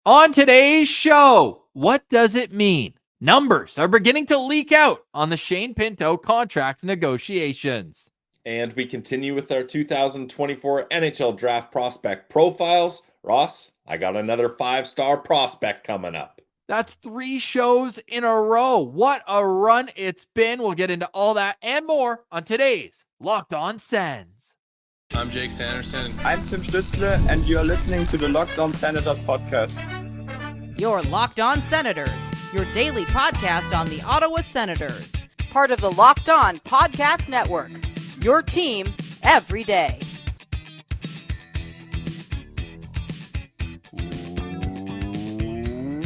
On today's show, what does it mean? Numbers are beginning to leak out on the Shane Pinto contract negotiations. And we continue with our 2024 NHL Draft Prospect Profiles. Ross, I got another 5-star prospect coming up. That's 3 shows in a row. What a run it's been. We'll get into all that and more on today's Locked On Sens. I'm Jake Sanderson. I'm Tim Stützle, and you're listening to the Locked On Senators podcast. You're Locked On Senators, your daily podcast on the Ottawa Senators. Part of the Locked On Podcast Network, your team every day.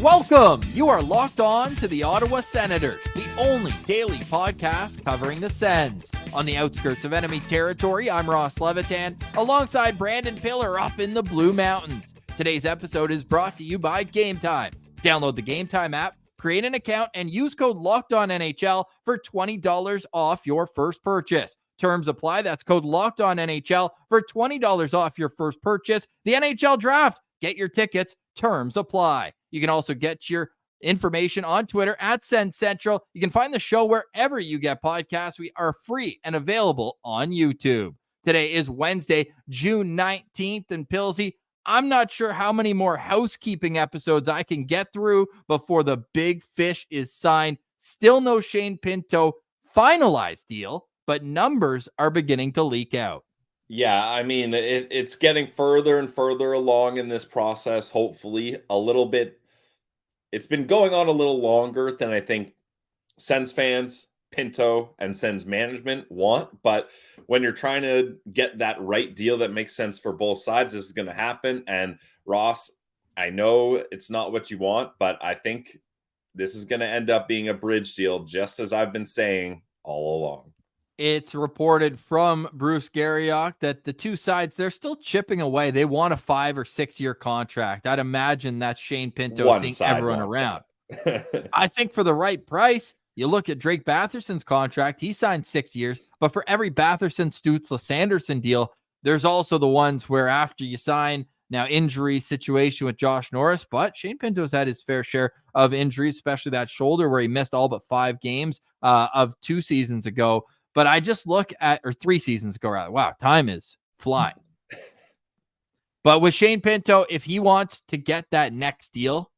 Welcome. You are locked on to the Ottawa Senators, the only daily podcast covering the Sens. On the outskirts of enemy territory, I'm Ross Levitan, alongside Brandon Piller up in the Blue Mountains. Today's episode is brought to you by Game Time. Download the Game Time app, create an account, and use code LOCKEDONNHL for $20 off your first purchase. Terms apply. That's code LOCKEDONNHL for $20 off your first purchase. The NHL Draft. Get your tickets. Terms apply. You can also get your information on Twitter at Sens Central. You can find the show wherever you get podcasts. We are free and available on YouTube. Today is Wednesday, June 19th, and Pilsy, I'm not sure how many more housekeeping episodes I can get through before the big fish is signed. Still no Shane Pinto finalized deal, but numbers are beginning to leak out. Yeah, I mean, it's getting further and further along in this process, hopefully. A little bit. It's been going on a little longer than I think Sens fans, Pinto, and Sens management want. But when you're trying to get that right deal that makes sense for both sides, this is going to happen. And Ross, I know it's not what you want, but I think this is going to end up being a bridge deal, just as I've been saying all along. It's reported from Bruce Garrioch that the two sides, they're still chipping away. They want a 5 or 6 year contract. I'd imagine that's Shane Pinto seeing everyone around. I think for the right price, you look at Drake Batherson's contract. He signed 6 years, but for every Batherson, Stützle, Sanderson deal, there's also the ones where after you sign, now injury situation with Josh Norris, but Shane Pinto's had his fair share of injuries, especially that shoulder where he missed all but 5 games of 2 seasons ago. But I just look at, or 3 seasons ago, rather. Wow, time is flying. But with Shane Pinto, if he wants to get that next deal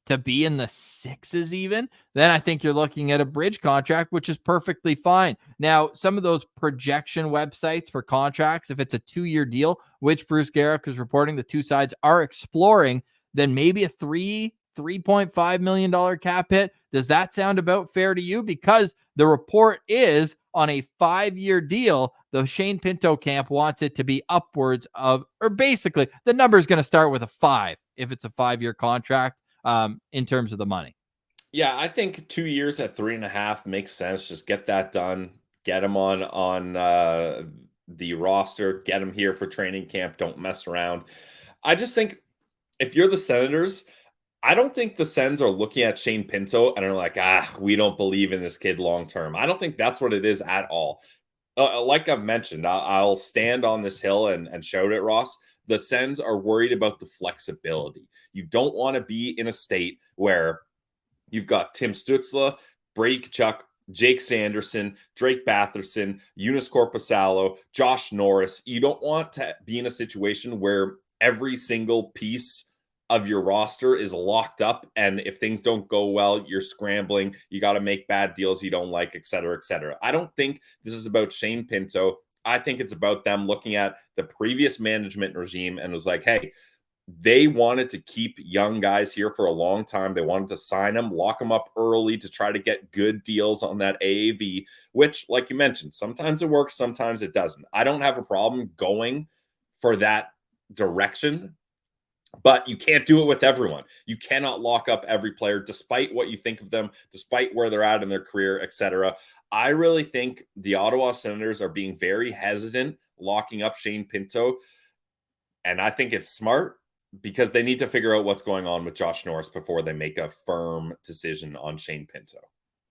to be in the 6s even, then I think you're looking at a bridge contract, which is perfectly fine. Now, some of those projection websites for contracts, if it's a 2-year deal, which Bruce Garrioch is reporting the two sides are exploring, then maybe a $3.5 million cap hit. Does that sound about fair to you? Because the report is on a 5-year deal, the Shane Pinto camp wants it to be upwards of, or basically the number is going to start with a 5 if it's a 5-year contract in terms of the money. Yeah, I think 2 years at 3.5 makes sense. Just get that done. Get him on the roster. Get him here for training camp. Don't mess around. I just think if you're the Senators, I don't think the Sens are looking at Shane Pinto and are like, we don't believe in this kid long term. I don't think that's what it is at all. Like I've mentioned, I'll stand on this hill and shout at Ross. The Sens are worried about the flexibility. You don't want to be in a state where you've got Tim Stützle, Brady Tkachuk, Jake Sanderson, Drake Batherson, Joonas Korpisalo, Josh Norris. You don't want to be in a situation where every single piece of your roster is locked up, and if things don't go well, you're scrambling, you got to make bad deals you don't like, et cetera, et cetera. I don't think this is about Shane Pinto. I think it's about them looking at the previous management regime and was like, hey, they wanted to keep young guys here for a long time. They wanted to sign them, lock them up early to try to get good deals on that AAV, which, like you mentioned, sometimes it works, sometimes it doesn't. I don't have a problem going for that direction, but you can't do it with everyone. You cannot lock up every player, despite what you think of them, despite where they're at in their career, etc. I really think the Ottawa Senators are being very hesitant locking up Shane Pinto, and I think it's smart because they need to figure out what's going on with Josh Norris before they make a firm decision on Shane Pinto.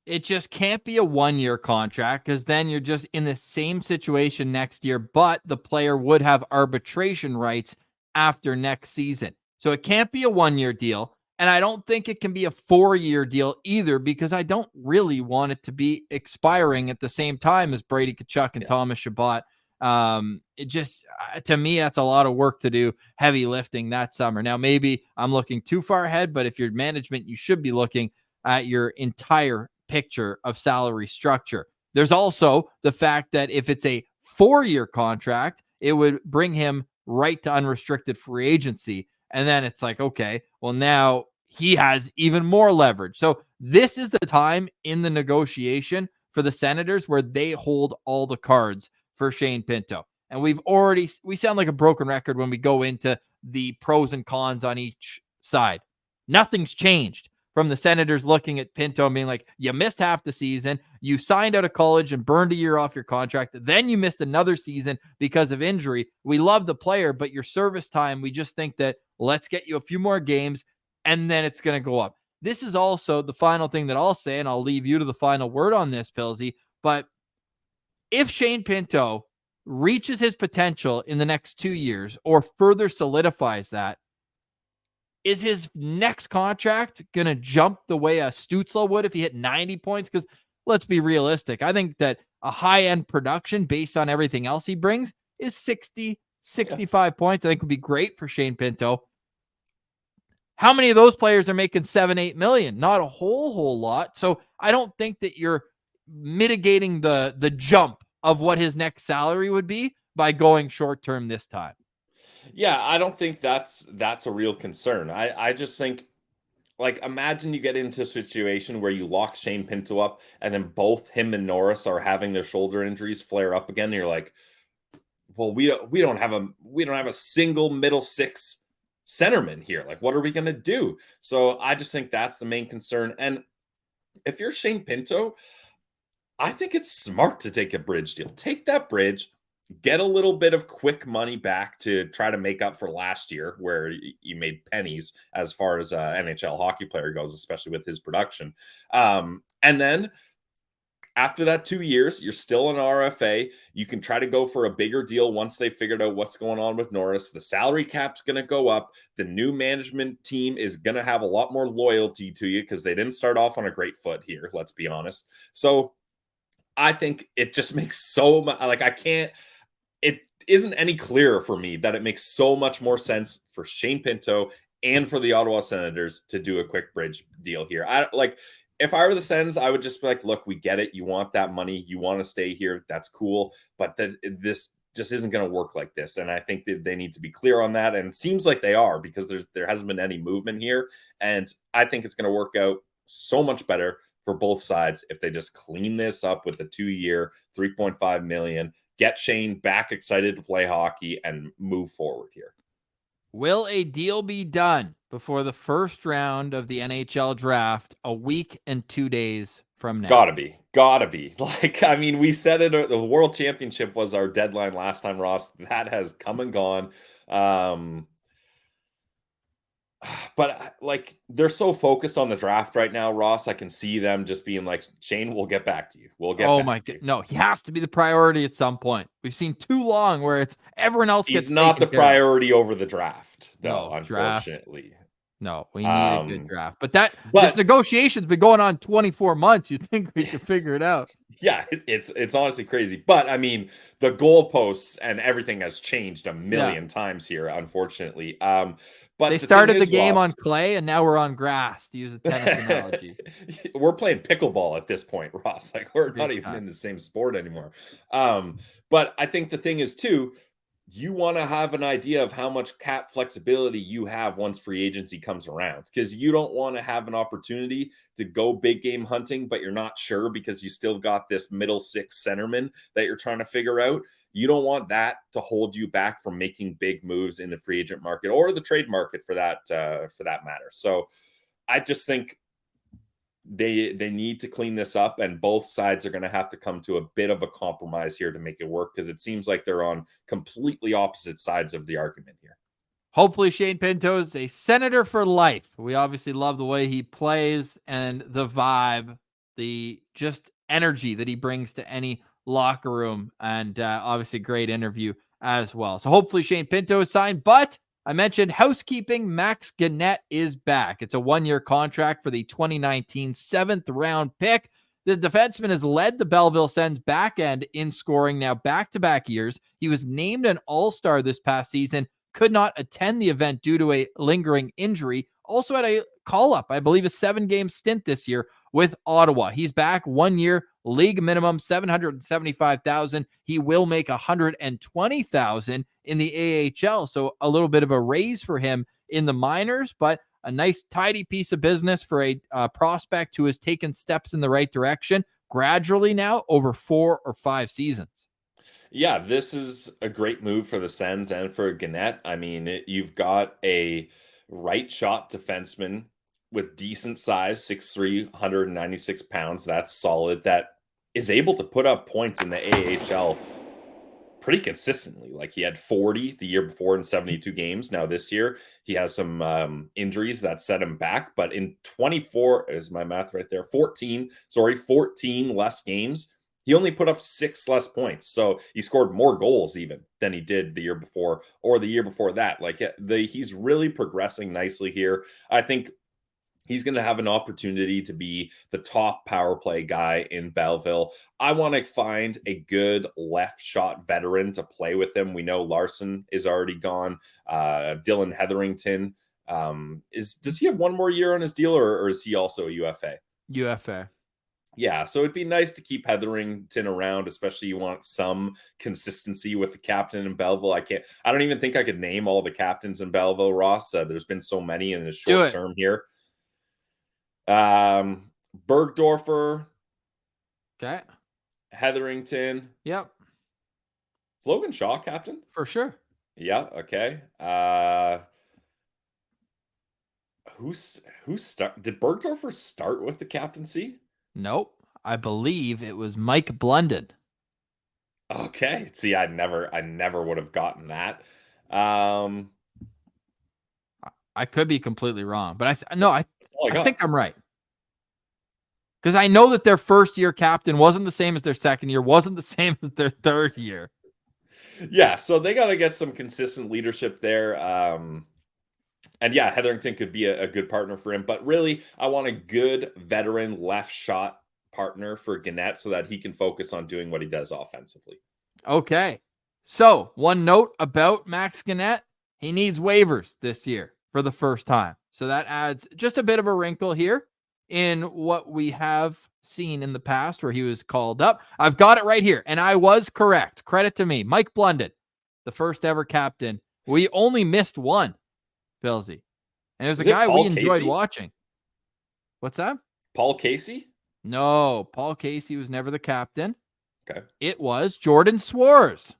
It just can't be a 1-year contract because then you're just in the same situation next year, but the player would have arbitration rights after next season. So it can't be a 1-year deal. And I don't think it can be a 4-year deal either, because I don't really want it to be expiring at the same time as Brady Tkachuk and Thomas Chabot. It just, to me, that's a lot of work to do, heavy lifting that summer. Now, maybe I'm looking too far ahead, but if you're management, you should be looking at your entire picture of salary structure. There's also the fact that if it's a 4-year contract, it would bring him right to unrestricted free agency. And then it's like, okay, well, now he has even more leverage. So this is the time in the negotiation for the Senators where they hold all the cards for Shane Pinto. And we sound like a broken record when we go into the pros and cons on each side. Nothing's changed from the Senators looking at Pinto and being like, you missed half the season. You signed out of college and burned a year off your contract. Then you missed another season because of injury. We love the player, but your service time, we just think that let's get you a few more games and then it's going to go up. This is also the final thing that I'll say, and I'll leave you to the final word on this, Pilsy. But if Shane Pinto reaches his potential in the next 2 years or further solidifies that, is his next contract going to jump the way a Stützle would if he hit 90 points? Because let's be realistic. I think that a high-end production based on everything else he brings is 60, 65 points. I think would be great for Shane Pinto. How many of those players are making 7-8 million? Not a whole lot. So I don't think that you're mitigating the jump of what his next salary would be by going short-term this time. Yeah, I don't think that's a real concern. I just think, like, imagine you get into a situation where you lock Shane Pinto up and then both him and Norris are having their shoulder injuries flare up again. And you're like, well, we don't have a single middle six centerman here. Like, what are we going to do? So I just think that's the main concern. And if you're Shane Pinto, I think it's smart to take a bridge deal. Take that bridge, get a little bit of quick money back to try to make up for last year where you made pennies as far as an NHL hockey player goes, especially with his production. And then after that 2 years, you're still an RFA. You can try to go for a bigger deal once they figured out what's going on with Norris. The salary cap's going to go up. The new management team is going to have a lot more loyalty to you because they didn't start off on a great foot here, let's be honest. So I think it just makes so much, like, it isn't any clearer for me that it makes so much more sense for Shane Pinto and for the Ottawa Senators to do a quick bridge deal here. If I were the Sens, I would just be like, look, we get it. You want that money. You want to stay here. That's cool. But this just isn't going to work like this. And I think that they need to be clear on that. And it seems like they are, because there hasn't been any movement here. And I think it's going to work out so much better for both sides if they just clean this up with a 2-year, $3.5 million, get Shane back excited to play hockey and move forward here. Will a deal be done before the first round of the NHL draft a week and 2 days from now? Gotta be. Like, I mean, we said it, the World Championship was our deadline last time, Ross. That has come and gone. But like, they're so focused on the draft right now, Ross. I can see them just being like, Shane, we'll get back to you. We'll get. Oh my God, no, he has to be the priority at some point. We've seen too long where it's everyone else. He's not the priority over the draft, though. No, unfortunately, draft. No, we need a good draft. But this negotiation's been going on 24 months. You think we could figure it out? Yeah, it's honestly crazy. But I mean, the goalposts and everything has changed a million times here, unfortunately. But they started the game on clay and now we're on grass, to use a tennis analogy. We're playing pickleball at this point, Ross. Like, we're not even in the same sport anymore. But I think the thing is too, you want to have an idea of how much cap flexibility you have once free agency comes around, because you don't want to have an opportunity to go big game hunting, but you're not sure because you still got this middle six centerman that you're trying to figure out. You don't want that to hold you back from making big moves in the free agent market or the trade market for that matter. So I just think they need to clean this up, and both sides are going to have to come to a bit of a compromise here to make it work, because it seems like they're on completely opposite sides of the argument here. Hopefully Shane Pinto is a Senator for life. We obviously love the way he plays and the vibe, the just energy that he brings to any locker room, and obviously great interview as well. So hopefully Shane Pinto is signed, but I mentioned housekeeping. Max Guenette is back. It's a 1-year contract for the 2019 7th-round pick. The defenseman has led the Belleville Sens back end in scoring now back-to-back years. He was named an all-star this past season, could not attend the event due to a lingering injury. Also had a call-up, I believe a 7-game stint this year with Ottawa. He's back 1 year, league minimum $775,000. He will make $120,000 in the AHL, so a little bit of a raise for him in the minors, but a nice tidy piece of business for a prospect who has taken steps in the right direction gradually now over 4 or 5 seasons. Yeah, this is a great move for the Sens and for Guenette. I mean, you've got a right shot defenseman with decent size, 6'3", 196 pounds. That's solid. That is able to put up points in the AHL pretty consistently. Like he had 40 the year before in 72 games. Now this year he has some injuries that set him back. But in 24, is my math right there? 14 less games. He only put up 6 less points. So he scored more goals even than he did the year before or the year before that. Like he's really progressing nicely here. I think he's going to have an opportunity to be the top power play guy in Belleville. I want to find a good left shot veteran to play with him. We know Larson is already gone. Dylan Hetherington. Does he have 1 more year on his deal or is he also a UFA? UFA. Yeah, so it'd be nice to keep Hetherington around, especially you want some consistency with the captain in Belleville. I don't even think I could name all the captains in Belleville, Ross. There's been so many in the short term here. Bergdorfer. Okay. Hetherington. Yep. Is Logan Shaw captain? For sure. Yeah, okay. Did Bergdorfer start with the captaincy? Nope. I believe it was Mike Blunden. Okay. See, I never would have gotten that. I could be completely wrong, but I think I'm right. Because I know that their first year captain wasn't the same as their second year, wasn't the same as their third year. Yeah, so they got to get some consistent leadership there. And yeah, Hetherington could be a good partner for him. But really, I want a good veteran left shot partner for Guenette so that he can focus on doing what he does offensively. Okay. So, one note about Max Guenette, he needs waivers this year for the first time. So that adds just a bit of a wrinkle here in what we have seen in the past where he was called up. I've got it right here, and I was correct. Credit to me. Mike Blunden, the first ever captain. We only missed one, Billsy. And it was a guy we enjoyed watching. What's that? Paul Casey? No, Paul Casey was never the captain. Okay. It was Jordan Swartz.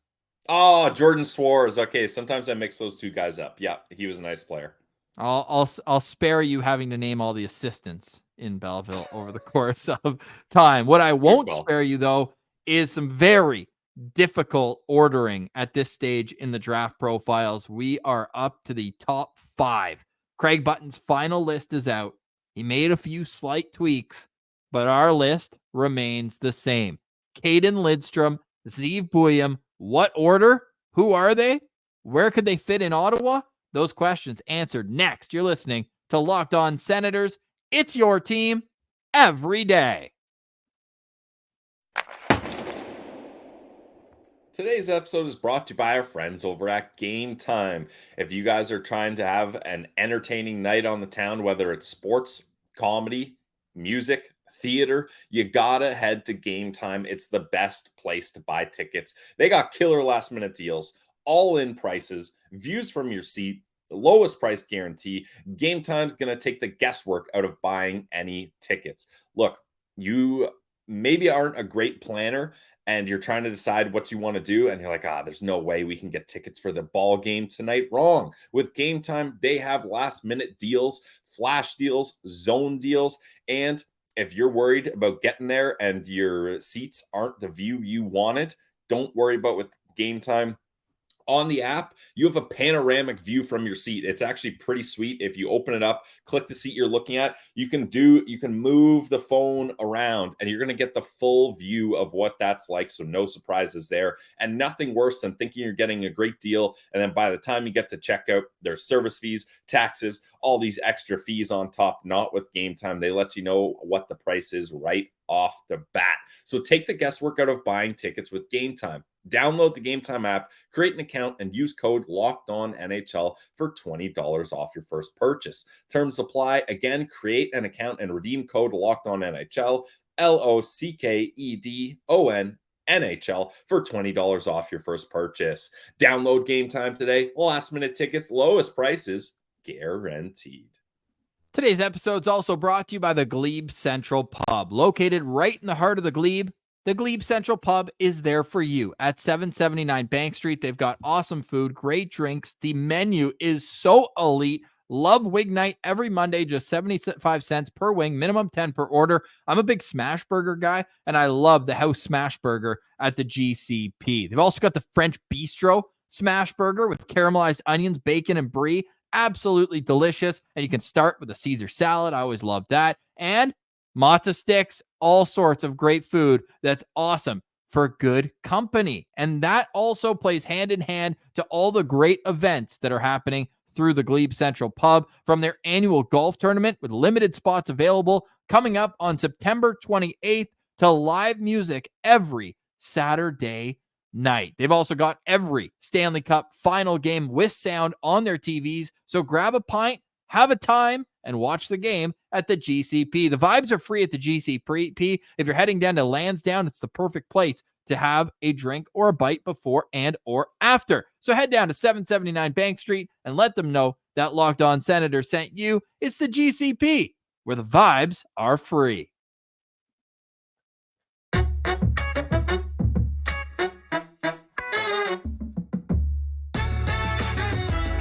Oh, Jordan Swartz. Okay, sometimes I mix those two guys up. Yeah, he was a nice player. I'll spare you having to name all the assistants in Belleville over the course of time. What I won't spare you, though, is some very difficult ordering at this stage in the draft profiles. We are up to the top 5. Craig Button's final list is out. He made a few slight tweaks, but our list remains the same. Cayden Lindstrom, Zeev Buium. What order? Who are they? Where could they fit in Ottawa? Those questions answered next. You're listening to Locked On Senators. It's your team every day. Today's episode is brought to you by our friends over at Game Time. If you guys are trying to have an entertaining night on the town, whether it's sports, comedy, music, theater, you gotta head to Game Time. It's the best place to buy tickets. They got killer last minute deals, all-in prices, views from your seat, the lowest price guarantee. Game Time's going to take the guesswork out of buying any tickets. Look, you maybe aren't a great planner and you're trying to decide what you want to do and you're like, there's no way we can get tickets for the ball game tonight. Wrong. With Game Time, they have last minute deals, flash deals, zone deals, and if you're worried about getting there and your seats aren't the view you wanted, don't worry about with Game Time. On the app, you have a panoramic view from your seat. It's actually pretty sweet. If you open it up, click the seat you're looking at, you can move the phone around and you're going to get the full view of what that's like. So no surprises there, and nothing worse than thinking you're getting a great deal. And then by the time you get to checkout, there's service fees, taxes, all these extra fees on top. Not with Game Time. They let you know what the price is right off the bat. So take the guesswork out of buying tickets with Game Time. Download the Game Time app, create an account, and use code LOCKEDONNHL for $20 off your first purchase. Terms apply. Again, create an account and redeem code LOCKEDONNHL, LOCKEDON for $20 off your first purchase. Download Game Time today. Last minute tickets, lowest prices guaranteed. Today's episode is also brought to you by the GLEBE Central Pub. Located right in the heart of the Glebe, the GLEBE Central Pub is there for you at 779 Bank Street. They've got awesome food, great drinks. The menu is so elite. Love Wing Night every Monday, just 75 cents per wing, minimum 10 per order. I'm a big smash burger guy, and I love the house smash burger at the GCP. They've also got the French Bistro smash burger with caramelized onions, bacon, and brie. Absolutely delicious. And you can start with a Caesar salad. I always love that. And matzo sticks, all sorts of great food that's awesome for good company. And that also plays hand in hand to all the great events that are happening through the GLEBE Central Pub, from their annual golf tournament with limited spots available coming up on September 28th to live music every Saturday night. They've also got every Stanley Cup Final game with sound on their TVs. So grab a pint, have a time, and watch the game at the GCP. The vibes are free at the GCP. If you're heading down to Lansdowne, it's the perfect place to have a drink or a bite before and or after. So head down to 779 Bank Street and let them know that Locked On Senator sent you. It's the GCP, where the vibes are free.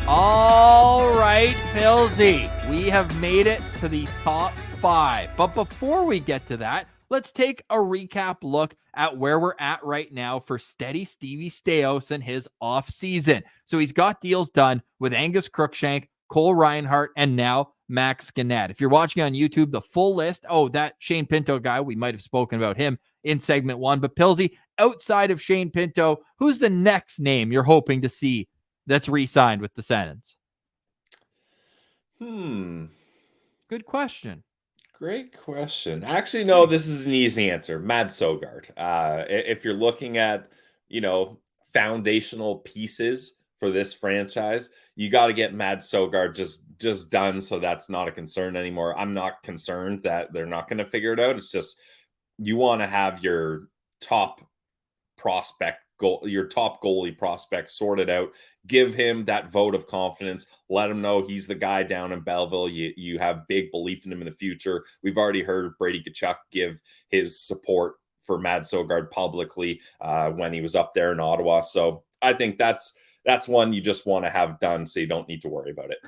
All right, Pilsy, we have made it to the top 5. But before we get to that, let's take a recap look at where we're at right now for Steady Stevie Staios and his offseason. So he's got deals done with Angus Crookshank, Cole Reinhardt, and now Max Guenette. If you're watching on YouTube, the full list, that Shane Pinto guy, we might have spoken about him in segment 1. But Pilsy, outside of Shane Pinto, who's the next name you're hoping to see that's re-signed with the Sens? Good question. Great question. Actually, no, this is an easy answer. Mads Søgaard. If you're looking at, foundational pieces for this franchise, you got to get Mads Søgaard just done, so that's not a concern anymore. I'm not concerned that they're not going to figure it out. It's just you want to have your top goalie prospect sorted out. Give him that vote of confidence. Let him know he's the guy down in Belleville. You have big belief in him in the future. We've already heard Brady Tkachuk give his support for Mads Søgaard publicly when he was up there in Ottawa. So I think that's one you just want to have done, so you don't need to worry about it.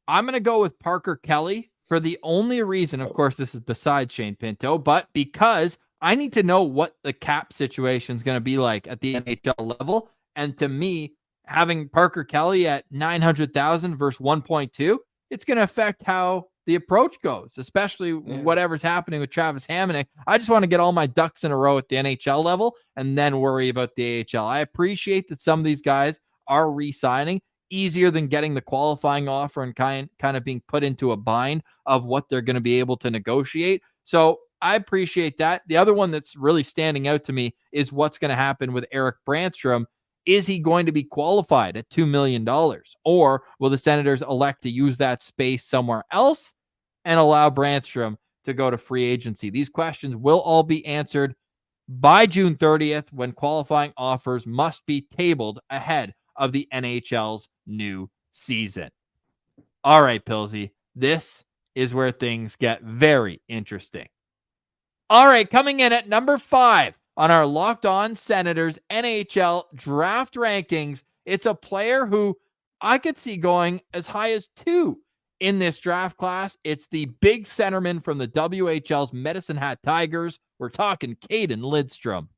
I'm going to go with Parker Kelly for the only reason, of course, this is besides Shane Pinto, but because I need to know what the cap situation is going to be like at the NHL level. And to me, having Parker Kelly at $900,000 versus 1.2, it's going to affect how the approach goes, especially whatever's happening with Travis Hamonic. I just want to get all my ducks in a row at the NHL level and then worry about the AHL. I appreciate that some of these guys are re-signing easier than getting the qualifying offer and kind of being put into a bind of what they're going to be able to negotiate. So I appreciate that. The other one that's really standing out to me is what's going to happen with Erik Brannstrom. Is he going to be qualified at $2 million? Or will the Senators elect to use that space somewhere else and allow Brannstrom to go to free agency? These questions will all be answered by June 30th when qualifying offers must be tabled ahead of the NHL's new season. All right, Pilsy, this is where things get very interesting. All right, coming in at number 5 on our Locked On Senators NHL draft rankings, it's a player who I could see going as high as 2 in this draft class. It's the big centerman from the WHL's Medicine Hat Tigers. We're talking Cayden Lindstrom.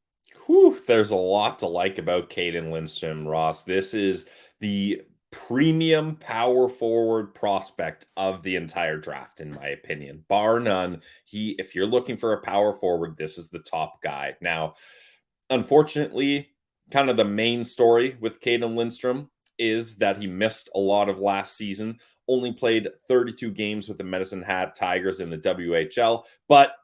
There's a lot to like about Cayden Lindstrom, Ross. This is the premium power forward prospect of the entire draft, in my opinion. Bar none. If you're looking for a power forward, this is the top guy. Now, unfortunately, kind of the main story with Cayden Lindstrom is that he missed a lot of last season, only played 32 games with the Medicine Hat Tigers in the WHL, but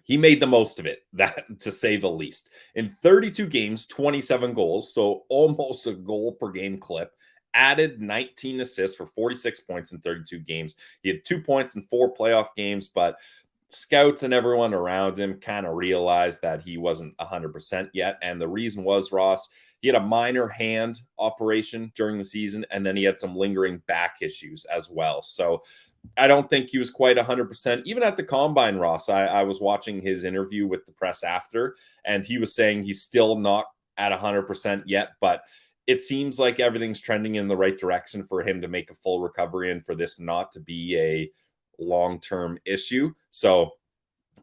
he made the most of it, that to say the least. In 32 games, 27 goals, so almost a goal per game clip, added 19 assists for 46 points in 32 games. He had 2 points in 4 playoff games, but scouts and everyone around him kind of realized that he wasn't 100% yet. And the reason was, Ross, he had a minor hand operation during the season, and then he had some lingering back issues as well. So I don't think he was quite 100%. Even at the Combine, Ross, I was watching his interview with the press after, and he was saying he's still not at 100% yet, but it seems like everything's trending in the right direction for him to make a full recovery and for this not to be a long-term issue. So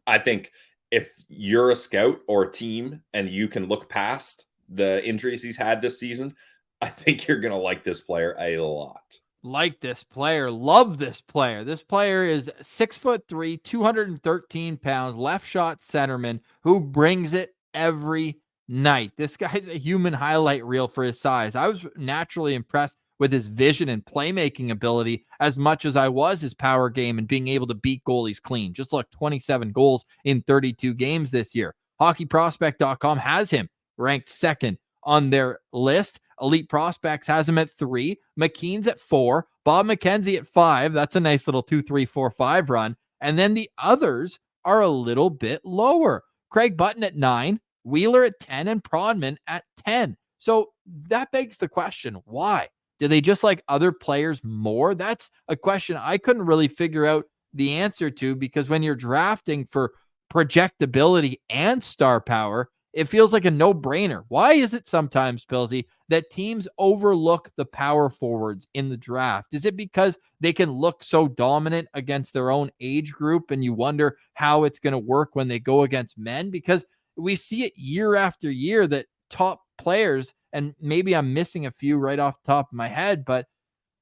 I think if you're a scout or a team and you can look past the injuries he's had this season, I think you're going to like this player a lot. Like this player, love this player. This player is 6'3", 213 pounds, left shot centerman who brings it every night. This guy's a human highlight reel for his size. I was naturally impressed with his vision and playmaking ability as much as I was his power game and being able to beat goalies clean. Just look, 27 goals in 32 games this year. HockeyProspect.com has him ranked second on their list. Elite Prospects has him at 3. McKean's at 4. Bob McKenzie at 5. That's a nice little 2-3-4-5 run. And then the others are a little bit lower. Craig Button at 9. Wheeler at 10. And Prodman at 10. So that begs the question, why? Do they just like other players more? That's a question I couldn't really figure out the answer to, because when you're drafting for projectability and star power, it feels like a no-brainer. Why is it sometimes, Pilsy, that teams overlook the power forwards in the draft? Is it because they can look so dominant against their own age group and you wonder how it's going to work when they go against men? Because we see it year after year that top players, and maybe I'm missing a few right off the top of my head, but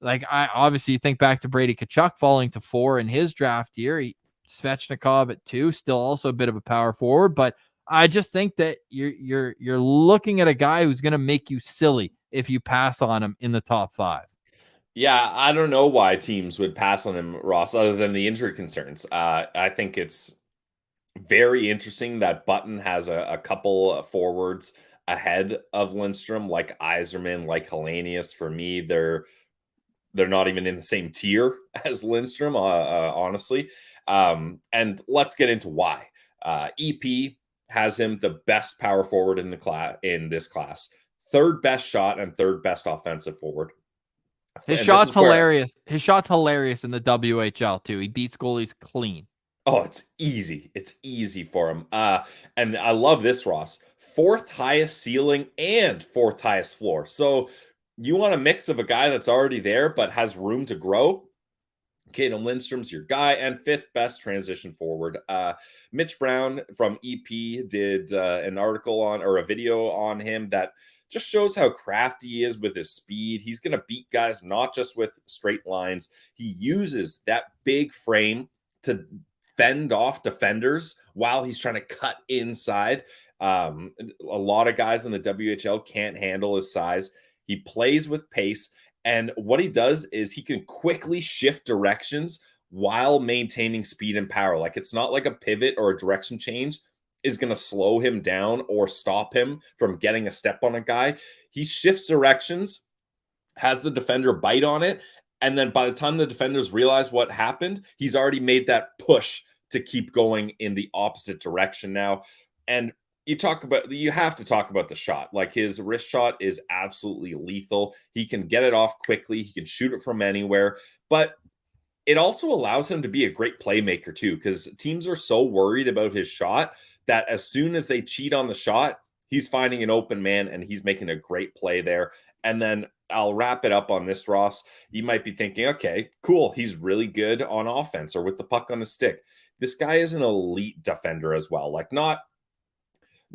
like I obviously think back to Brady Tkachuk falling to 4 in his draft year. Svechnikov at 2, still also a bit of a power forward, but I just think that you're looking at a guy who's going to make you silly if you pass on him in the top 5. Yeah, I don't know why teams would pass on him, Ross, other than the injury concerns. I think it's very interesting that Button has a couple of forwards ahead of Lindstrom, like Yzerman, like Hellenius. For me, they're not even in the same tier as Lindstrom, honestly. And let's get into why. EP has him the best power forward in this class, third best shot and third best offensive forward. His shot's hilarious. His shot's hilarious in the WHL too. He beats goalies clean. Oh, it's easy. It's easy for him. And I love this, Ross. 4th highest ceiling and 4th highest floor. So you want a mix of a guy that's already there but has room to grow. Cayden Lindstrom's your guy, and 5th best transition forward. Mitch Brown from EP did an article or a video on him that just shows how crafty he is with his speed. He's going to beat guys not just with straight lines. He uses that big frame to fend off defenders while he's trying to cut inside. A lot of guys in the WHL can't handle his size. He plays with pace. And what he does is he can quickly shift directions while maintaining speed and power. Like, it's not like a pivot or a direction change is going to slow him down or stop him from getting a step on a guy. He shifts directions, has the defender bite on it, and then by the time the defenders realize what happened, he's already made that push to keep going in the opposite direction now. And you have to talk about the shot. Like, his wrist shot is absolutely lethal. He can get it off quickly. He can shoot it from anywhere, but it also allows him to be a great playmaker too, because teams are so worried about his shot that as soon as they cheat on the shot, he's finding an open man and he's making a great play there. And then I'll wrap it up on this, Ross. You might be thinking, okay, cool. He's really good on offense or with the puck on the stick. This guy is an elite defender as well. Like, not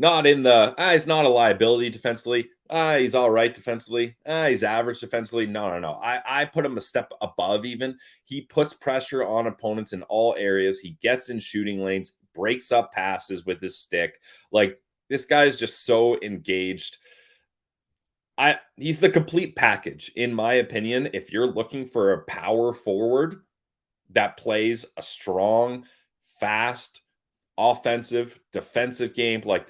Not in the, he's not a liability defensively. He's all right defensively. He's average defensively. No. I put him a step above even. He puts pressure on opponents in all areas. He gets in shooting lanes, breaks up passes with his stick. Like, this guy is just so engaged. He's the complete package, in my opinion. If you're looking for a power forward that plays a strong, fast, offensive, defensive game, like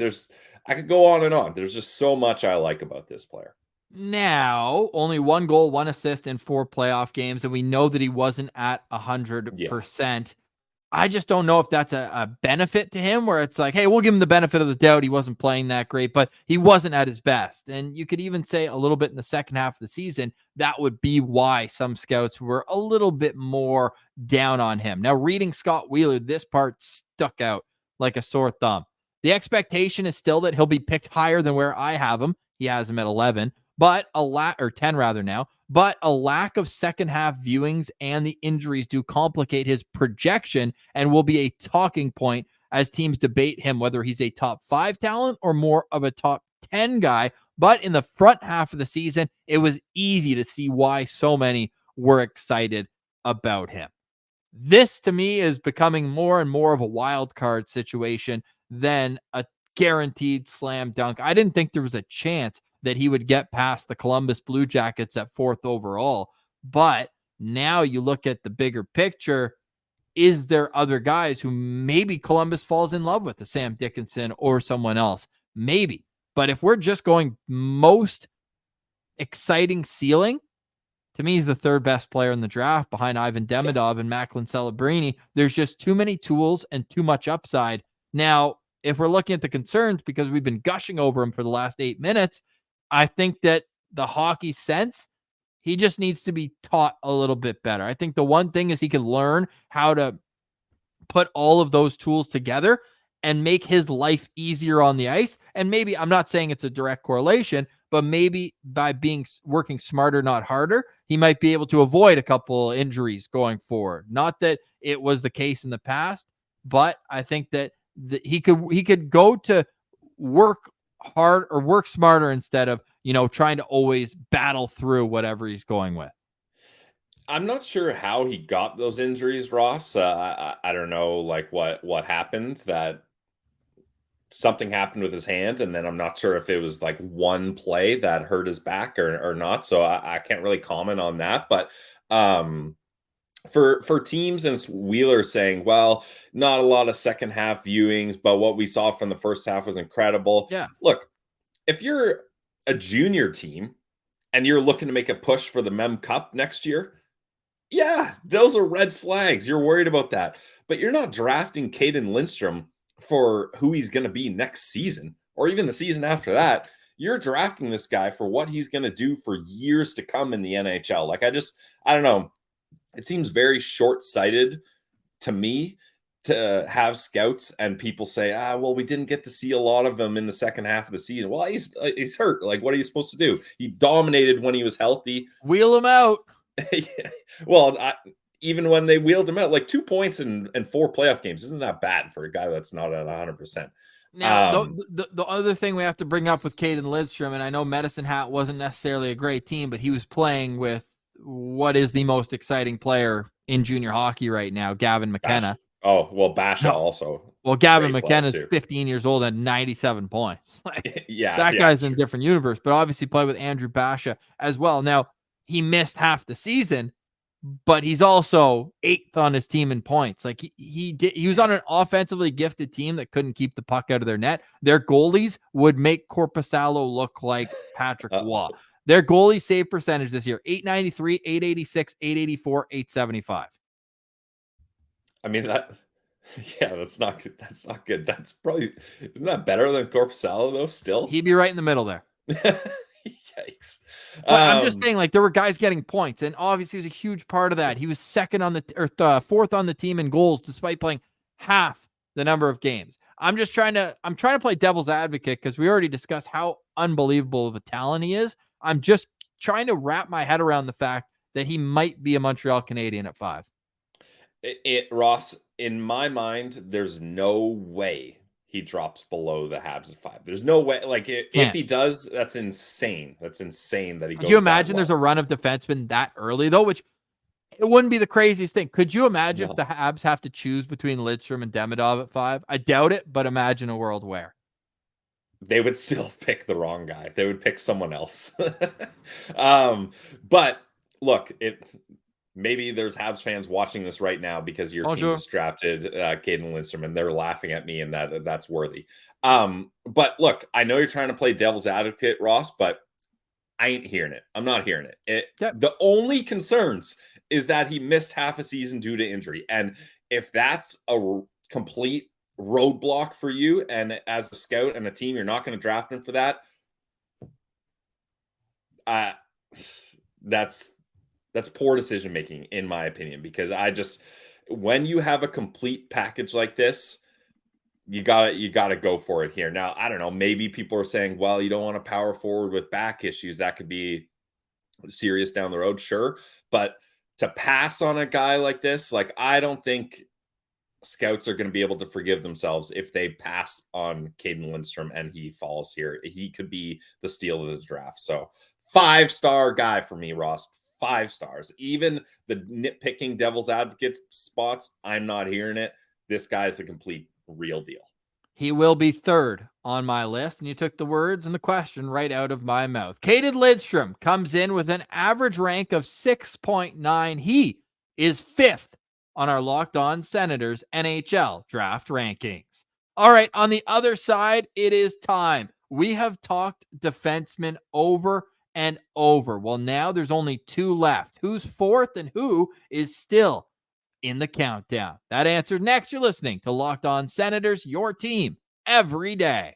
I could go on and on. There's just so much I like about this player. Now, only 1 goal, 1 assist in 4 playoff games, and we know that he wasn't at 100%. I just don't know if that's a benefit to him, where it's like, hey, we'll give him the benefit of the doubt. He wasn't playing that great, but he wasn't at his best. And you could even say a little bit in the second half of the season, that would be why some scouts were a little bit more down on him. Now, reading Scott Wheeler, this part stuck out like a sore thumb. The expectation is still that he'll be picked higher than where I have him. He has him at 11, but or 10 rather now. But a lack of second half viewings and the injuries do complicate his projection and will be a talking point as teams debate him, whether he's a top 5 talent or more of a top 10 guy. But in the front half of the season, it was easy to see why so many were excited about him. This, to me, is becoming more and more of a wild card situation than a guaranteed slam dunk. I didn't think there was a chance that he would get past the Columbus Blue Jackets at 4th overall. But now you look at the bigger picture. Is there other guys who maybe Columbus falls in love with, a Sam Dickinson or someone else? Maybe. But if we're just going most exciting ceiling, to me, he's the 3rd best player in the draft behind Ivan Demidov and Macklin Celebrini. There's just too many tools and too much upside. Now, if we're looking at the concerns, because we've been gushing over him for the last 8 minutes, I think that the hockey sense, he just needs to be taught a little bit better. I think the one thing is he can learn how to put all of those tools together and make his life easier on the ice. And maybe, I'm not saying it's a direct correlation, but maybe by working smarter, not harder, he might be able to avoid a couple injuries going forward. Not that it was the case in the past, but I think that he could go to work hard or work smarter instead of, trying to always battle through whatever he's going with. I'm not sure how he got those injuries, Ross. I don't know, like what happened, that something happened with his hand, and then I'm not sure if it was like one play that hurt his back or not. So I can't really comment on that. But for teams, and Wheeler saying, well, not a lot of second half viewings, but what we saw from the first half was incredible. Yeah. Look, if you're a junior team and you're looking to make a push for the Mem Cup next year, yeah, those are red flags. You're worried about that. But you're not drafting Cayden Lindstrom for who he's going to be next season or even the season after that. You're drafting this guy for what he's going to do for years to come in the NHL. Like, I don't know. It seems very short-sighted to me to have scouts and people say, well, we didn't get to see a lot of them in the second half of the season. Well, he's hurt. Like, what are you supposed to do? He dominated when he was healthy. Wheel him out. Well, even when they wheeled him out, like 2 points in 4 playoff games isn't that bad for a guy that's not at 100%. Now, the other thing we have to bring up with Cayden Lindstrom, and I know Medicine Hat wasn't necessarily a great team, but he was playing with what is the most exciting player in junior hockey right now, Gavin McKenna. Basha also. Well, Gavin McKenna is 15 years old and 97 points. That guy's in a different universe, but obviously played with Andrew Basha as well. Now, he missed half the season, but he's also 8th on his team in points. Like he was on an offensively gifted team that couldn't keep the puck out of their net. Their goalies would make Korpisalo look like Patrick Waugh. Their goalie save percentage this year, 893, 886, 884, 875. I mean, that's not good. That's not good. That's probably, isn't that better than Korpisalo though? Still, he'd be right in the middle there. Yikes. But I'm just saying, like, there were guys getting points, and obviously he was a huge part of that. He was 4th on the team in goals, despite playing half the number of games. I'm trying to play devil's advocate, because we already discussed how unbelievable of a talent he is. I'm just trying to wrap my head around the fact that he might be a Montreal Canadian at 5. Ross, in my mind, there's no way he drops below the Habs at 5. There's no way. Like, if he does, that's insane. That's insane that he goes. Could you imagine there's a run of defensemen that early, though, which it wouldn't be the craziest thing. Could you imagine if the Habs have to choose between Lindstrom and Demidov at 5? I doubt it, but imagine a world where. They would still pick the wrong guy. They would pick someone else. But look, maybe there's Habs fans watching this right now because your team just drafted Cayden Lindstrom, and they're laughing at me, and that's worthy. But look, I know you're trying to play devil's advocate, Ross, but I ain't hearing it. I'm not hearing it. The only concerns is that he missed half a season due to injury. And if that's a complete roadblock for you, and as a scout and a team, you're not going to draft him for that, that's poor decision making, in my opinion, because when you have a complete package like this, you gotta go for it here. Now, I don't know, maybe people are saying, well, you don't want to power forward with back issues. That could be serious down the road. Sure. But to pass on a guy like this, like, I don't think scouts are going to be able to forgive themselves if they pass on Cayden Lindstrom and he falls here. He could be the steal of the draft. So 5-star guy for me, Ross. 5 stars. Even the nitpicking devil's advocate spots, I'm not hearing it. This guy's the complete real deal. He will be 3rd on my list, and you took the words and the question right out of my mouth. Cayden Lindstrom comes in with an average rank of 6.9. He is 5th on our Locked On Senators NHL draft rankings. All right, on the other side, it is time. We have talked defensemen over and over. Well, now there's only 2 left. Who's 4th and who is still in the countdown? That answer next. You're listening to Locked On Senators, your team every day.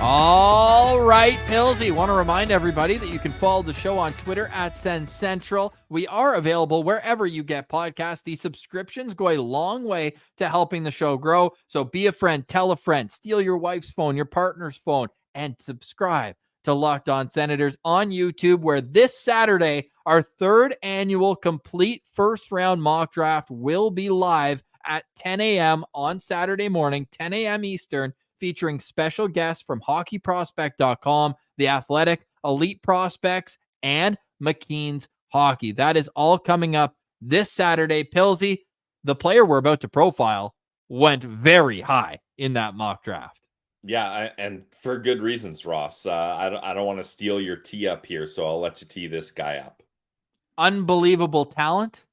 All right, Pillsy. Want to remind everybody that you can follow the show on Twitter at Sens Central. We are available wherever you get podcasts. These subscriptions go a long way to helping the show grow. So be a friend, tell a friend, steal your wife's phone, your partner's phone, and subscribe to Locked On Senators on YouTube, where this Saturday, our 3rd annual complete first-round mock draft will be live at 10 a.m. on Saturday morning, 10 a.m. Eastern, featuring special guests from hockeyprospect.com, The Athletic, Elite Prospects, and McKeen's Hockey. That is all coming up this Saturday. Pillsy, the player we're about to profile, went very high in that mock draft. Yeah, and for good reasons, Ross. I don't want to steal your tee up here, so I'll let you tee this guy up. Unbelievable talent.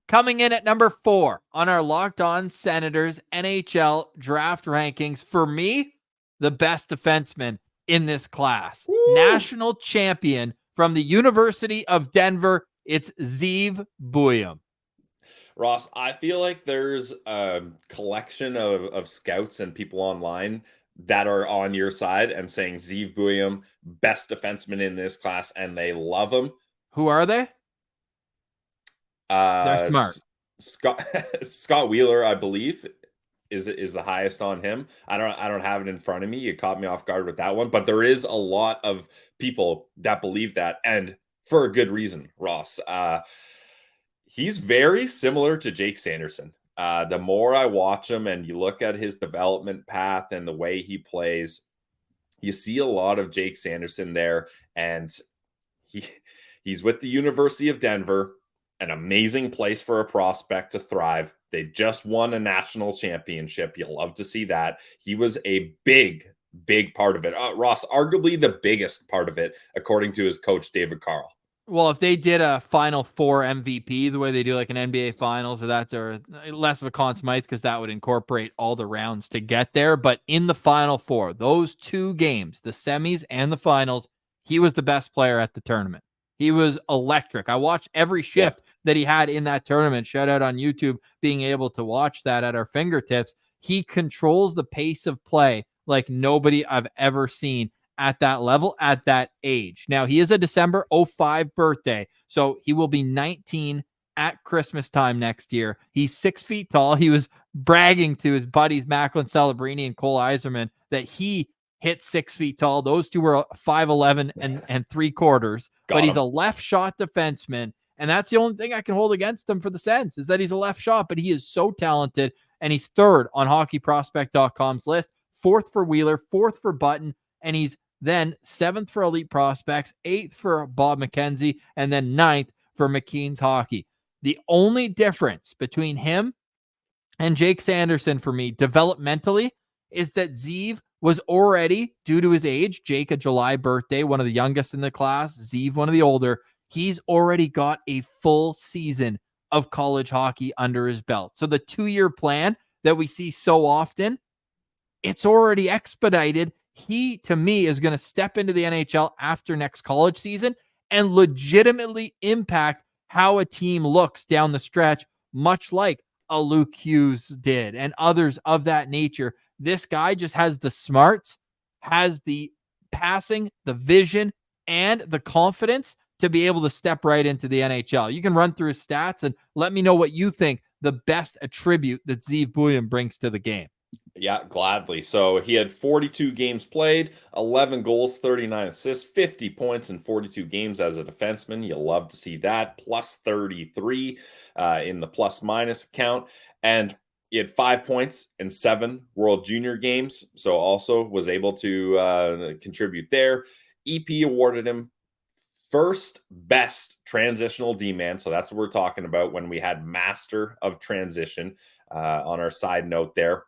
Coming in at number 4 on our Locked On Senators NHL draft rankings, for me, the best defenseman in this class. Woo! National champion from the University of Denver, it's Zeev Buium. Ross, I feel like there's a collection of scouts and people online that are on your side and saying Zeev Buium, best defenseman in this class, and they love him. Who are they? They're smart. Scott Wheeler, I believe, is the highest on him. I don't have it in front of me. You caught me off guard with that one, but there is a lot of people that believe that, and for a good reason, Ross. He's very similar to Jake Sanderson. The more I watch him and you look at his development path and the way he plays, you see a lot of Jake Sanderson there, and he's with the University of Denver. An amazing place for a prospect to thrive. They just won a national championship. You'll love to see that. He was a big part of it. Ross, arguably the biggest part of it, according to his coach, David Carl. Well, if they did a Final Four MVP the way they do like an NBA Finals, that's less of a Conn Smythe because that would incorporate all the rounds to get there. But in the Final Four, those 2 games, the semis and the finals, he was the best player at the tournament. He was electric. I watched every shift that he had in that tournament. Shout out on YouTube, being able to watch that at our fingertips. He controls the pace of play like nobody I've ever seen at that level, at that age. Now, he is a December 05 birthday, so he will be 19 at Christmas time next year. He's 6 feet tall. He was bragging to his buddies Macklin Celebrini and Cole Eiserman that he hit 6 feet tall. Those two were 5'11" and 3/4. But he's a left shot defenseman. And that's the only thing I can hold against him for the Sens, is that he's a left shot, but he is so talented. And he's third on hockeyprospect.com's list, fourth for Wheeler, fourth for Button, and he's then seventh for Elite Prospects, eighth for Bob McKenzie, and then ninth for McKean's Hockey. The only difference between him and Jake Sanderson for me developmentally is that Zeev was already, due to his age, Jake a July birthday, one of the youngest in the class, Zeev one of the older, he's already got a full season of college hockey under his belt. So the 2-year plan that we see so often, it's already expedited. He, to me, is going to step into the NHL after next college season and legitimately impact how a team looks down the stretch, much like a Luke Hughes did and others of that nature. This guy just has the smarts, has the passing, the vision, and the confidence to be able to step right into the NHL. You can run through his stats and let me know what you think the best attribute that Zeev Buium brings to the game. Yeah, gladly. So he had 42 games played, 11 goals, 39 assists, 50 points in 42 games as a defenseman. You love to see that. Plus 33 in the plus minus account. And he had 5 points in 7 World Junior games. So also was able to contribute there. EP awarded him first best transitional D-man. So that's what we're talking about when we had master of transition on our side note there.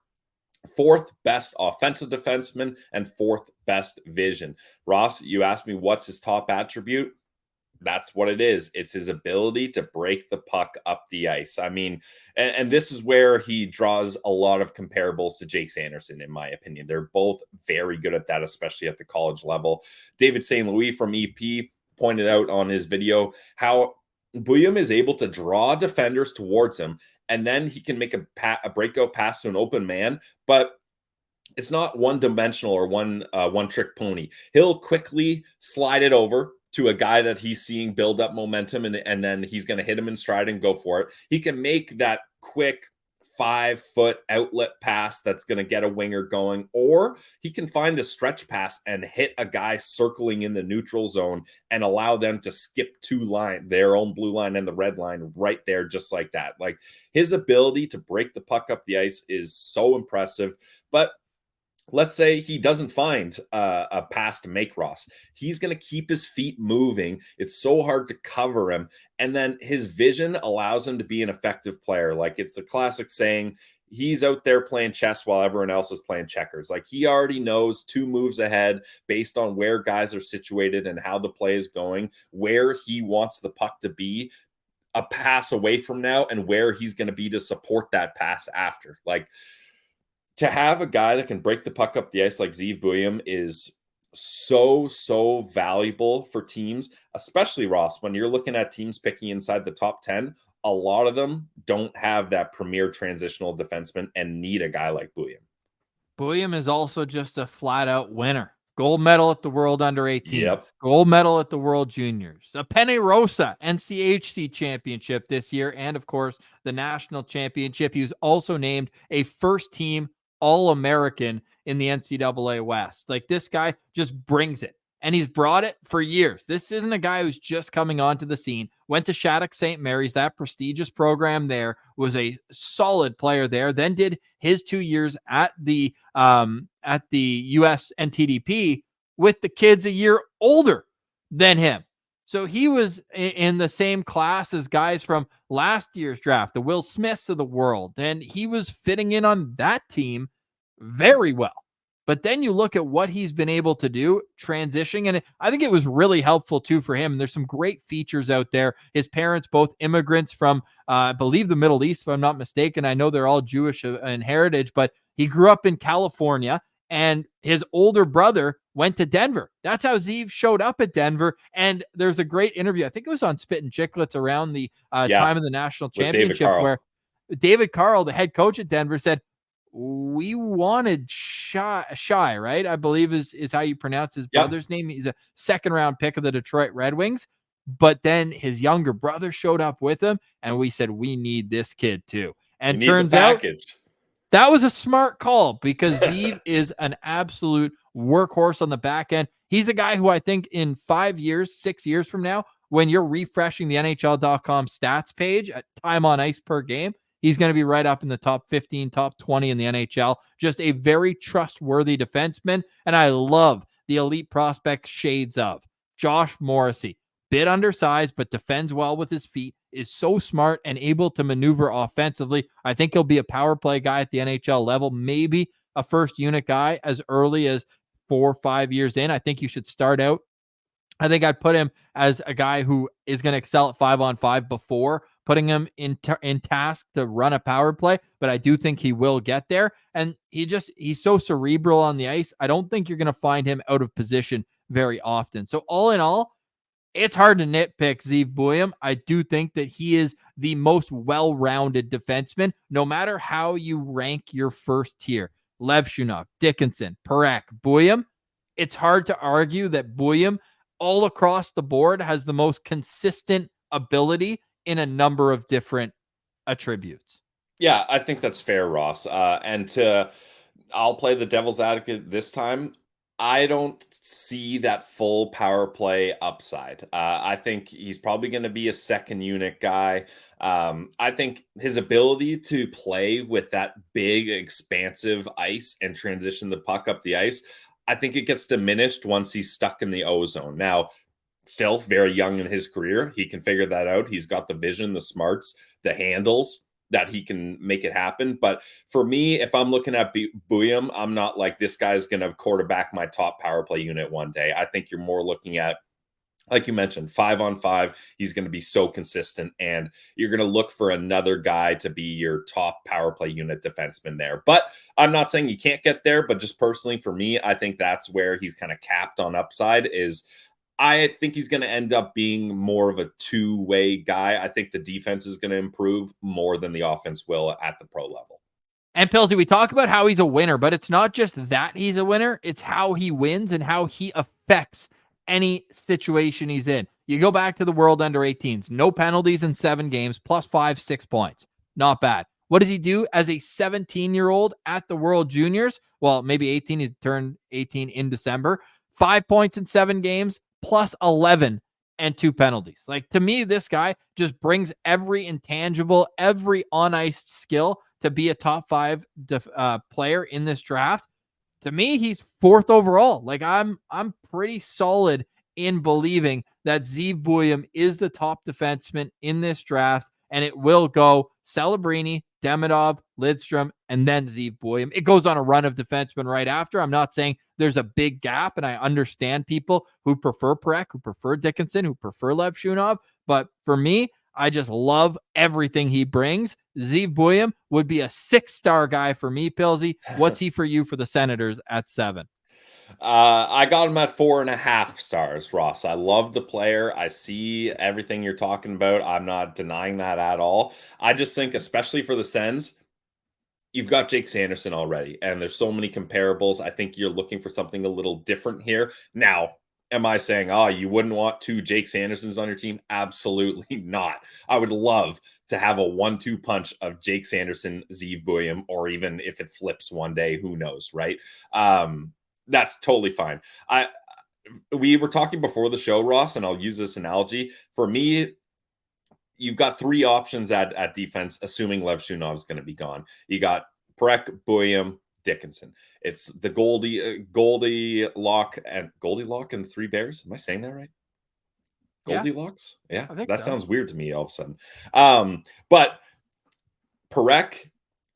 4th best offensive defenseman and 4th best vision. Ross, you asked me what's his top attribute. That's what it is. It's his ability to break the puck up the ice. I mean, and this is where he draws a lot of comparables to Jake Sanderson, in my opinion. They're both very good at that, especially at the college level. David St. Louis from EP pointed out on his video how Buium is able to draw defenders towards him, and then he can make a breakout pass to an open man, but it's not one-dimensional or one-trick pony. He'll quickly slide it over to a guy that he's seeing build up momentum, and then he's going to hit him in stride and go for it. He can make that quick 5-foot outlet pass that's going to get a winger going, or he can find a stretch pass and hit a guy circling in the neutral zone and allow them to skip 2 lines, their own blue line and the red line right there, just like that. Like, his ability to break the puck up the ice is so impressive. But let's say he doesn't find a pass to make, Ross. He's going to keep his feet moving. It's so hard to cover him. And then his vision allows him to be an effective player. Like, it's the classic saying, he's out there playing chess while everyone else is playing checkers. Like, he already knows 2 moves ahead based on where guys are situated and how the play is going, where he wants the puck to be a pass away from now, and where he's going to be to support that pass after. Like, to have a guy that can break the puck up the ice like Zeev Buium is so valuable for teams, especially, Ross, when you're looking at teams picking inside the top 10. A lot of them don't have that premier transitional defenseman and need a guy like Buium. Buium is also just a flat-out winner. Gold medal at the World Under-18s. Yep. Gold medal at the World Juniors. A Penne Rosa NCHC championship this year, and, of course, the national championship. He was also named a first-team All-American in the NCAA West. Like, this guy just brings it, and he's brought it for years. This isn't a guy who's just coming onto the scene. Went to Shattuck St. Mary's, that prestigious program there, was a solid player there, then did his 2 years at the US NTDP with the kids a year older than him. So he was in the same class as guys from last year's draft, the Will Smiths of the world, and he was fitting in on that team very well. But then you look at what he's been able to do transitioning, and I think it was really helpful too for him. There's some great features out there. His parents, both immigrants from, I believe, the Middle East, if I'm not mistaken. I know they're all Jewish in heritage, but he grew up in California, and his older brother went to Denver. That's how Zeev showed up at Denver. And there's a great interview, I think it was on Spit and Chicklets around the time of the national championship, where David Carl, the head coach at Denver, said, we wanted Shy, right? I believe is how you pronounce his brother's name. He's a 2nd-round pick of the Detroit Red Wings. But then his younger brother showed up with him, and we said, we need this kid too. And turns out That was a smart call because Zeev is an absolute workhorse on the back end. He's a guy who I think in 5 years, 6 years from now, when you're refreshing the NHL.com stats page at time on ice per game, he's going to be right up in the top 15, top 20 in the NHL. Just a very trustworthy defenseman. And I love the elite prospect shades of Josh Morrissey. Bit undersized, but defends well with his feet, is so smart and able to maneuver offensively. I think he'll be a power play guy at the NHL level, maybe a first unit guy as early as 4 or 5 years in. I think you should start out. I think I'd put him as a guy who is going to excel at 5-on-5 before putting him in task to run a power play, but I do think he will get there. And he's so cerebral on the ice. I don't think you're going to find him out of position very often. So all in all, it's hard to nitpick Zeev Buium. I do think that he is the most well-rounded defenseman, no matter how you rank your first tier. Levshunov, Dickinson, Parekh, Buium. It's hard to argue that Buium, all across the board, has the most consistent ability in a number of different attributes. Yeah, I think that's fair, Ross. I'll play the devil's advocate this time. I don't see that full power play upside. I think he's probably going to be a second unit guy. I think his ability to play with that big, expansive ice and transition the puck up the ice, I think it gets diminished once he's stuck in the O zone. Now, still very young in his career. He can figure that out. He's got the vision, the smarts, the handles that he can make it happen. But for me, if I'm looking at Buium, I'm not like, this guy's going to quarterback my top power play unit one day. I think you're more looking at, like you mentioned, 5-on-5. He's going to be so consistent, and you're going to look for another guy to be your top power play unit defenseman there. But I'm not saying you can't get there, but just personally for me, I think that's where he's kind of capped on upside. Is I think he's going to end up being more of a two-way guy. I think the defense is going to improve more than the offense will at the pro level. And Pillsy, we talk about how he's a winner, but it's not just that he's a winner. It's how he wins and how he affects any situation he's in. You go back to the World Under-18s, no penalties in 7 games, plus 6 points. Not bad. What does he do as a 17-year-old at the World Juniors? Well, maybe 18. He turned 18 in December. 5 points in 7 games, plus 11 and 2 penalties. Like, to me, this guy just brings every intangible, every on-ice skill to be a top 5 player in this draft. To me, he's 4th overall. Like, I'm pretty solid in believing that Zeev Buium is the top defenseman in this draft, and it will go Celebrini, Demidov, Lindstrom, and then Zeev Buium. It goes on a run of defensemen right after. I'm not saying there's a big gap, and I understand people who prefer Parekh, who prefer Dickinson, who prefer Levshunov, but for me, I just love everything he brings. Zeev Buium would be a 6-star guy for me, Pillsy. What's he for you for the Senators at 7? I got him at 4.5 stars, Ross. I love the player. I see everything you're talking about. I'm not denying that at all. I just think, especially for the Sens, you've got Jake Sanderson already, and there's so many comparables. I think you're looking for something a little different here. Now, am I saying, you wouldn't want 2 Jake Sandersons on your team? Absolutely not. I would love to have a 1-2 punch of Jake Sanderson, Zeev Buium, or even if it flips one day, who knows, right? That's totally fine. We were talking before the show, Ross, and I'll use this analogy. For me, you've got 3 options at defense, assuming Levshunov is going to be gone. You got Parekh, Buium, Dickinson. It's the Goldilocks and 3 Bears. Am I saying that right? Goldilocks? Yeah, that sounds weird to me all of a sudden. But Parekh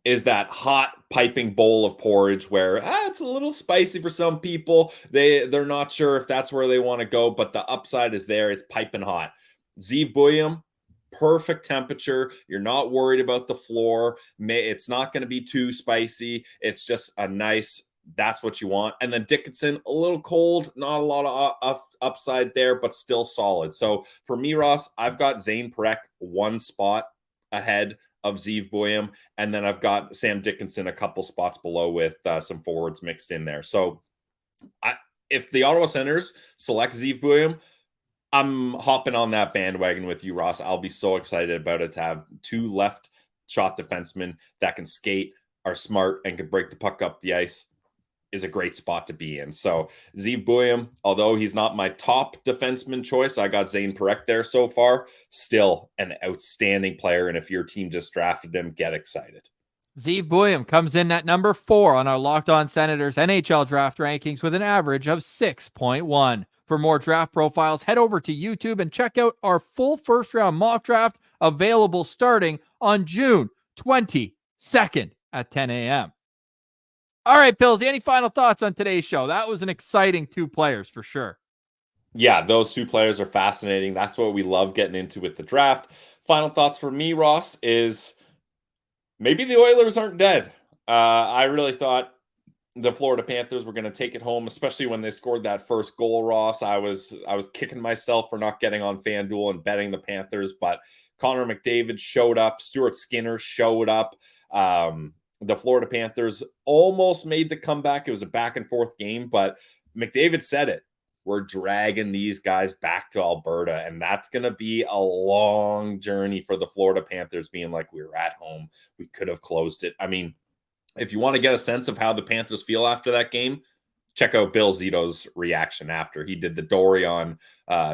is that hot piping bowl of porridge where it's a little spicy for some people. They're not sure if that's where they want to go, but the upside is there. It's piping hot. Zeev Buium, perfect temperature. You're not worried about the floor. It's not going to be too spicy. It's just a nice, that's what you want. And then Dickinson, a little cold, not a lot of upside there, but still solid. So for me, Ross, I've got Zane Parekh 1 spot ahead of Zeev Buium, and then I've got Sam Dickinson a couple spots below with some forwards mixed in there. So if the Ottawa Senators select Zeev Buium, I'm hopping on that bandwagon with you, Ross. I'll be so excited about it to have 2 left shot defensemen that can skate, are smart and can break the puck up the ice is a great spot to be in. So Zeev Buium, although he's not my top defenseman choice, I got Zane Parekh there so far, still an outstanding player. And if your team just drafted him, get excited. Zeev Buium comes in at number 4 on our Locked On Senators NHL draft rankings with an average of 6.1. For more draft profiles, head over to YouTube and check out our full first-round mock draft available starting on June 22nd at 10 a.m. All right, Pillsy, any final thoughts on today's show? That was an exciting 2 players for sure. Yeah, those 2 players are fascinating. That's what we love getting into with the draft. Final thoughts for me, Ross, is maybe the Oilers aren't dead. I really thought the Florida Panthers were going to take it home, especially when they scored that first goal, Ross. I was kicking myself for not getting on FanDuel and betting the Panthers, but Connor McDavid showed up. Stuart Skinner showed up. The Florida Panthers almost made the comeback. It was a back and forth game, but McDavid said it. We're dragging these guys back to Alberta, and that's going to be a long journey for the Florida Panthers, being like, we were at home. We could have closed it. I mean, if you want to get a sense of how the Panthers feel after that game, check out Bill Zito's reaction after he did the Dorian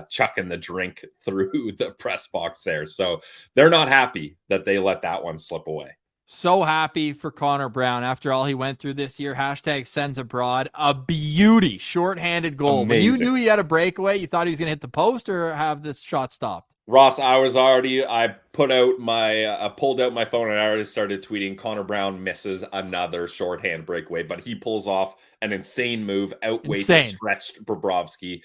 chucking the drink through the press box there. So they're not happy that they let that one slip away. So happy for Connor Brown after all he went through this year. Hashtag Sens Abroad. A beauty. Short-handed goal. When you knew he had a breakaway, you thought he was going to hit the post or have this shot stopped? Ross, I pulled out my phone and I already started tweeting Connor Brown misses another shorthand breakaway, but he pulls off an insane move, outweight to stretched Bobrovsky.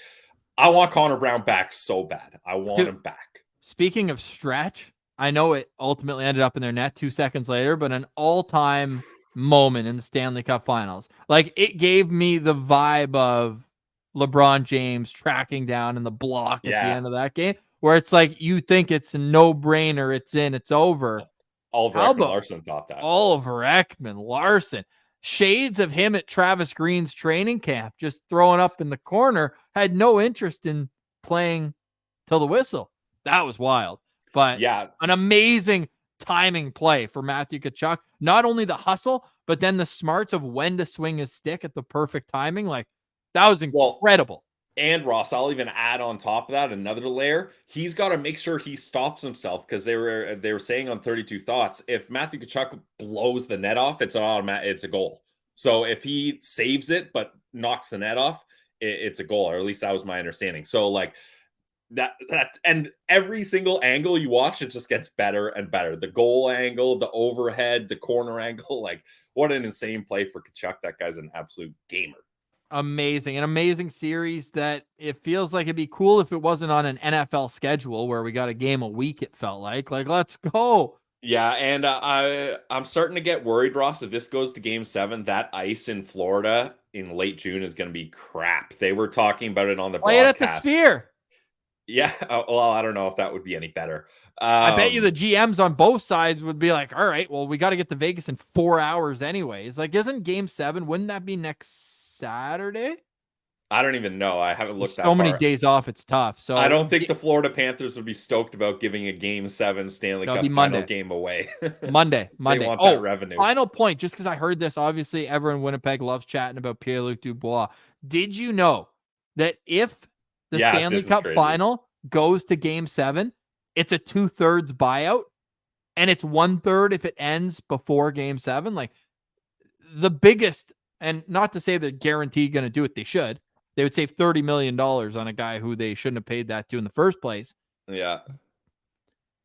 I want Connor Brown back so bad. I want him back. Speaking of stretch, I know it ultimately ended up in their net 2 seconds later, but an all-time moment in the Stanley Cup Finals. Like, it gave me the vibe of LeBron James tracking down in the block at the end of that game, where it's like you think it's a no-brainer, it's in, it's over. Oliver Ekman-Larsson thought that. Oliver Ekman-Larsson. Shades of him at Travis Green's training camp, just throwing up in the corner, had no interest in playing till the whistle. That was wild. But yeah, an amazing timing play for Matthew Tkachuk. Not only the hustle, but then the smarts of when to swing his stick at the perfect timing. Like, that was incredible. And Ross, I'll even add on top of that another layer. He's got to make sure he stops himself, because they were saying on 32 Thoughts, if Matthew Tkachuk blows the net off, it's a goal. So if he saves it but knocks the net off, it's a goal, or at least that was my understanding. So like that and every single angle you watch, it just gets better and better. The goal angle, the overhead, the corner angle, like what an insane play for Tkachuk. That guy's an absolute gamer. Amazing. An amazing series that it feels like it'd be cool if it wasn't on an NFL schedule where we got a game a week, it felt like let's go. Yeah, and I'm starting to get worried, Ross, if this goes to Game 7, that ice in Florida in late June is going to be crap. They were talking about it on the Play broadcast. It at the Sphere. Yeah, well, I don't know if that would be any better. I bet you the GMs on both sides would be like, all right, well, we got to get to Vegas in 4 hours anyways. Like, isn't Game 7, wouldn't that be next Saturday? I don't even know. I haven't looked so many days off. It's tough. So I don't think the Florida Panthers would be stoked about giving a Game 7 Stanley Cup Final game away. Monday. They want that revenue. Final point, just because I heard this, obviously everyone in Winnipeg loves chatting about Pierre-Luc Dubois. Did you know that if the Stanley Cup Final goes to Game 7, it's a 2/3 buyout, and it's 1/3 if it ends before Game 7? Like, the biggest, and not to say they're guaranteed going to do it, they should. They would save $30 million on a guy who they shouldn't have paid that to in the first place. Yeah.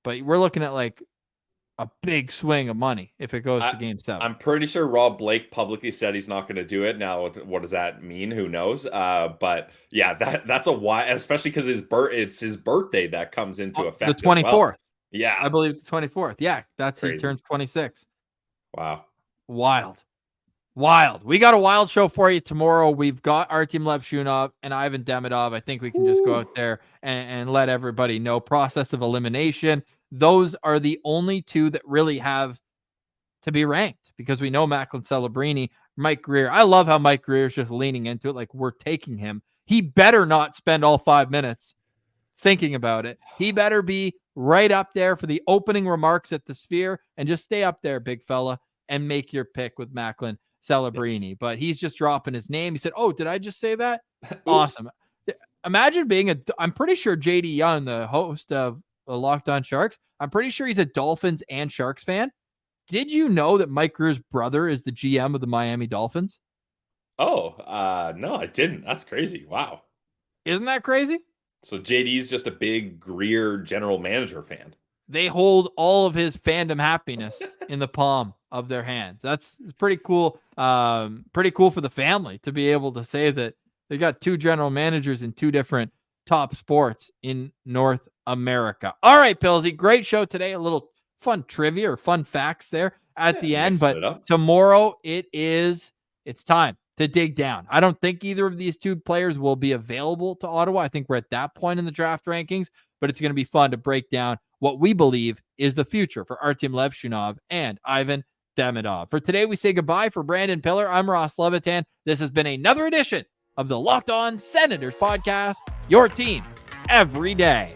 But we're looking at like a big swing of money if it goes to Game 7. I'm pretty sure Rob Blake publicly said he's not going to do it. Now, what does that mean? Who knows? But yeah, that's a why, especially because it's his birthday that comes into effect. The 24th. Well. Yeah. I believe the 24th. Yeah. Crazy. He turns 26. Wow. Wild. We got a wild show for you tomorrow. We've got Artem Levshunov and Ivan Demidov. I think we can just go out there and let everybody know. Process of elimination. Those are the only two that really have to be ranked, because we know Macklin Celebrini, Mike Greer. I love how Mike Greer is just leaning into it like we're taking him. He better not spend all 5 minutes thinking about it. He better be right up there for the opening remarks at the Sphere and just stay up there, big fella. and make your pick with Macklin Celebrini. Yes. But he's just dropping his name. He said, oh, did I just say that? Awesome. Imagine being I'm pretty sure JD Young, the host of Locked On Sharks, I'm pretty sure he's a Dolphins and Sharks fan. Did you know that Mike Grier's brother is the GM of the Miami Dolphins? Oh, no, I didn't. That's crazy. Wow. Isn't that crazy? So JD's just a big Grier general manager fan. They hold all of his fandom happiness in the palm of their hands. That's pretty cool. Pretty cool for the family to be able to say that they got 2 general managers in 2 different top sports in North America. All right, Pillsy, great show today. A little fun trivia or fun facts there at the end. But tomorrow it's time to dig down. I don't think either of these 2 players will be available to Ottawa. I think we're at that point in the draft rankings, but it's going to be fun to break down what we believe is the future for Artem Levshunov and Ivan Demidov. For today, we say goodbye. For Brandon Piller, I'm Ross Levitan. This has been another edition of the Locked On Senators podcast, your team every day.